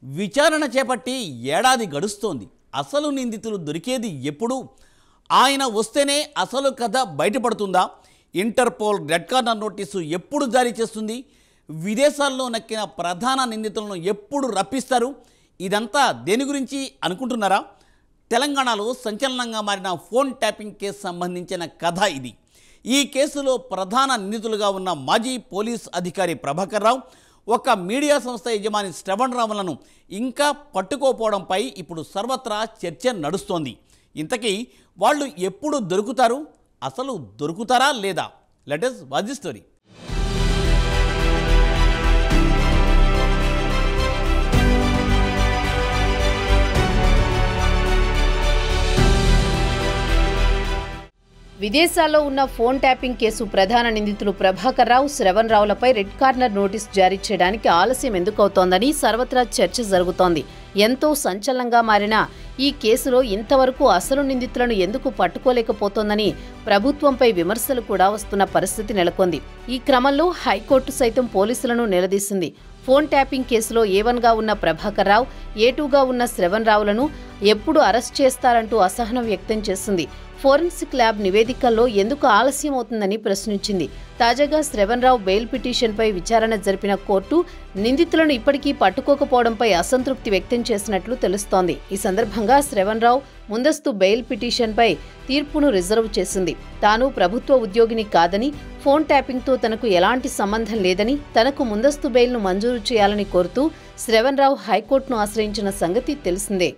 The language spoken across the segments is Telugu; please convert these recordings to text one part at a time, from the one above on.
విచారణ చేపట్టి ఏడాది గడుస్తోంది. అసలు నిందితులు దొరికేది ఎప్పుడు? ఆయన వస్తేనే అసలు కథ బయటపడుతుందా? ఇంటర్పోల్ రెడ్ కార్నర్ నోటీసు ఎప్పుడు జారీ చేస్తుంది? విదేశాల్లో నక్కిన ప్రధాన నిందితులను ఎప్పుడు రప్పిస్తారు? ఇదంతా దేని గురించి అనుకుంటున్నారా? తెలంగాణలో సంచలనంగా మారిన ఫోన్ ట్యాపింగ్ కేసు సంబంధించిన కథ ఇది. ఈ కేసులో ప్రధాన నిందితులుగా ఉన్న మాజీ పోలీస్ అధికారి ప్రభాకర్ రావు, ఒక మీడియా సంస్థ యజమాని శ్రవణ్ రావులను ఇంకా పట్టుకోపోవడంపై ఇప్పుడు సర్వత్రా చర్చ నడుస్తోంది. ఇంతకీ వాళ్ళు ఎప్పుడు దొరుకుతారు? అసలు దొరుకుతారా లేదా? Let us watch the story. విదేశాల్లో ఉన్న ఫోన్ ట్యాపింగ్ కేసు ప్రధాన నిందితులు Prabhakar Rao, Shravan రావులపై red corner notice జారీ చేయడానికి ఆలస్యం ఎందుకవుతోందని సర్వత్రా చర్చ జరుగుతోంది. ఎంతో సంచలనంగా మారిన ఈ కేసులో ఇంతవరకు అసలు నిందితులను ఎందుకు పట్టుకోలేకపోతోందని ప్రభుత్వంపై విమర్శలు కూడా వస్తున్న పరిస్థితి నెలకొంది. ఈ క్రమంలో హైకోర్టు సైతం పోలీసులను నిలదీసింది. ఫోన్ ట్యాపింగ్ కేసులో A1గా ఉన్న ప్రభాకర్ రావు, A2గా ఉన్న శ్రవణ్ రావులను ఎప్పుడు అరెస్ట్ చేస్తారంటూ అసహనం వ్యక్తం చేసింది. ఫోరెన్సిక్ ల్యాబ్ నివేదికల్లో ఎందుకు ఆలస్యం అవుతుందని ప్రశ్నించింది. తాజాగా శ్రవణ్ రావు బెయిల్ పిటిషన్పై విచారణ జరిపిన కోర్టు నిందితులను ఇప్పటికీ పట్టుకోకపోవడంపై అసంతృప్తి వ్యక్తం చేసినట్లు తెలుస్తోంది. ఈ సందర్భంగా శ్రవణ్ రావు ముందస్తు బెయిల్ పిటిషన్పై తీర్పును రిజర్వ్ చేసింది. తాను ప్రభుత్వ ఉద్యోగిని కాదని, ఫోన్ ట్యాపింగ్తో తనకు ఎలాంటి సంబంధం లేదని, తనకు ముందస్తు బెయిల్ను మంజూరు చేయాలని కోరుతూ శ్రవణ్ రావు హైకోర్టును ఆశ్రయించిన సంగతి తెలిసిందే.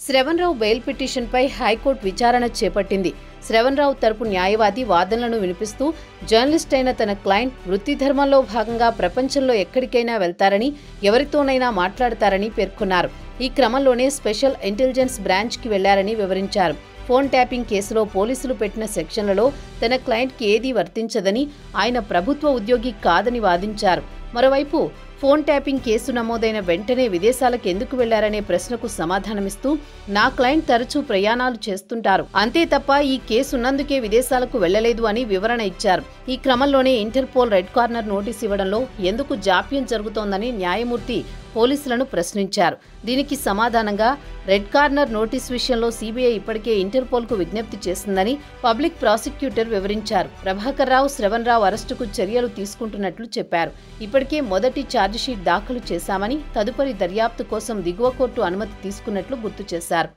శ్రవణ్ రావు బెయిల్ పిటిషన్పై హైకోర్టు విచారణ చేపట్టింది. శ్రవణ్ రావు తరపు న్యాయవాది వాదనలను వినిపిస్తూ జర్నలిస్ట్ అయిన తన క్లయింట్ వృత్తి ధర్మంలో భాగంగా ప్రపంచంలో ఎక్కడికైనా వెళ్తారని, ఎవరితోనైనా మాట్లాడతారని పేర్కొన్నారు. ఈ క్రమంలోనే స్పెషల్ ఇంటెలిజెన్స్ బ్రాంచ్కి వెళ్లారని వివరించారు. ఫోన్ ట్యాపింగ్ కేసులో పోలీసులు పెట్టిన సెక్షన్లలో తన క్లయింట్కి ఏదీ వర్తించదని, ఆయన ప్రభుత్వ ఉద్యోగి కాదని వాదించారు. మరోవైపు ఫోన్ ట్యాపింగ్ కేసు నమోదైన వెంటనే విదేశాలకు ఎందుకు వెళ్లారనే ప్రశ్నకు సమాధానమిస్తూ, నా క్లయింట్ తరచూ ప్రయాణాలు చేస్తుంటారు, అంతే తప్ప ఈ కేసు ఉన్నందుకే విదేశాలకు వెళ్లలేదు అని వివరణ ఇచ్చారు. ఈ క్రమంలోనే ఇంటర్పోల్ రెడ్ కార్నర్ నోటీస్ ఇవ్వడంలో ఎందుకు జాప్యం జరుగుతోందని న్యాయమూర్తి పోలీసులను ప్రశ్నించారు. దీనికి సమాధానంగా రెడ్ కార్నర్ నోటీస్ విషయంలో CBI ఇప్పటికే ఇంటర్పోల్కు విజ్ఞప్తి చేసిందని పబ్లిక్ ప్రాసిక్యూటర్ వివరించారు. ప్రభాకర్ రావు, శ్రవణ్ రావు అరెస్టుకు చర్యలు తీసుకుంటున్నట్లు చెప్పారు. ఇప్పటికే మొదటి ఛార్జిషీట్ దాఖలు చేశామని, తదుపరి దర్యాప్తు కోసం దిగువ కోర్టు అనుమతి తీసుకున్నట్లు గుర్తు చేశారు.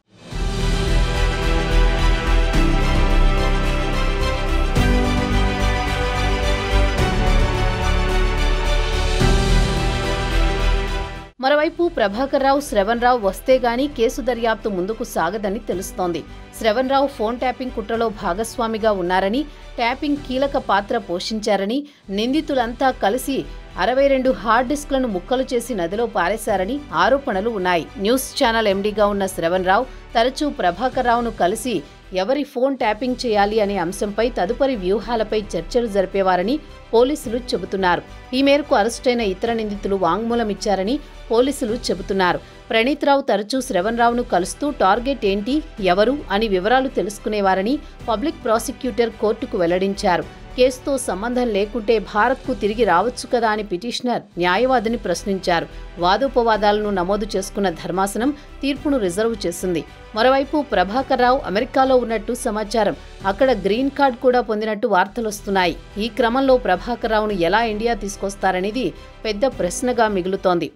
మరోవైపు ప్రభాకర్ రావు, శ్రవణ్ రావు వస్తే గానీ కేసు దర్యాప్తు ముందుకు సాగదని తెలుస్తోంది. శ్రవణ్ రావు ఫోన్ ట్యాపింగ్ కుట్రలో భాగస్వామిగా ఉన్నారని, ట్యాపింగ్ కీలక పాత్ర పోషించారని, నిందితులంతా కలిసి 62 హార్డ్ డిస్క్లను ముక్కలు చేసి నదిలో పారేశారని ఆరోపణలు ఉన్నాయి. న్యూస్ ఛానల్ MDగా ఉన్న శ్రవణ్ రావు తరచూ ప్రభాకర్ రావును కలిసి ఎవరి ఫోన్ ట్యాపింగ్ చేయాలి అనే అంశంపై తదుపరి వ్యూహాలపై చర్చలు జరిపేవారని పోలీసులు చెబుతున్నారు. ఈ మేరకు అరెస్టైన ఇతర నిందితులు వాంగ్మూలం ఇచ్చారని పోలీసులు చెబుతున్నారు. ప్రణీత్ రావు తరచూ శ్రవణ్ రావును కలుస్తూ టార్గెట్ ఏంటి, ఎవరు అని వివరాలు తెలుసుకునేవారని పబ్లిక్ ప్రాసిక్యూటర్ కోర్టుకు వెల్లడించారు. కేసుతో సంబంధం లేకుంటే భారత్కు తిరిగి రావచ్చు కదా అని పిటిషనర్ న్యాయవాదిని ప్రశ్నించారు. వాదోపవాదాలను నమోదు చేసుకున్న ధర్మాసనం తీర్పును రిజర్వ్ చేసింది. మరోవైపు ప్రభాకర్ రావు అమెరికాలో ఉన్నట్టు సమాచారం. అక్కడ గ్రీన్ కార్డ్ కూడా పొందినట్టు వార్తలొస్తున్నాయి. ఈ క్రమంలో ప్రభాకర్ రావును ఎలా ఇండియా తీసుకొస్తారనేది పెద్ద ప్రశ్నగా మిగులుతోంది.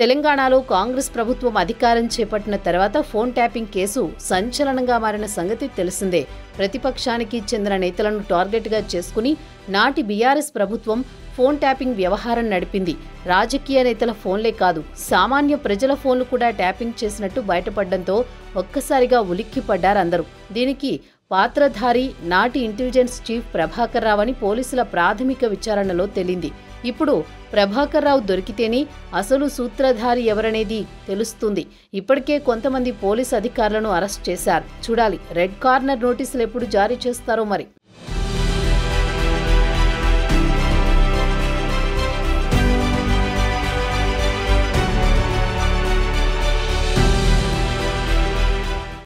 తెలంగాణలో కాంగ్రెస్ ప్రభుత్వం అధికారం చేపట్టిన తర్వాత ఫోన్ ట్యాపింగ్ కేసు సంచలనంగా మారిన సంగతి తెలిసిందే. ప్రతిపక్షానికి చెందిన నేతలను టార్గెట్గా చేసుకుని నాటి BRS ప్రభుత్వం ఫోన్ ట్యాపింగ్ వ్యవహారం నడిపింది. రాజకీయ నేతల ఫోన్లే కాదు, సామాన్య ప్రజల ఫోన్లు కూడా ట్యాపింగ్ చేసినట్టు బయటపడడంతో ఒక్కసారిగా ఉలిక్కిపడ్డారందరూ. దీనికి పాత్రధారి నాటి ఇంటెలిజెన్స్ చీఫ్ ప్రభాకర్ రావు అని పోలీసుల ప్రాథమిక విచారణలో తేలింది. ఇప్పుడు ప్రభాకర్ రావు దొరికితేనే అసలు సూత్రధారి ఎవరనేది తెలుస్తుంది. ఇప్పటికే కొంతమంది పోలీసు అధికారులను అరెస్ట్ చేశారు. చూడాలి రెడ్ కార్నర్ నోటీసులు ఎప్పుడు జారీ చేస్తారో మరి.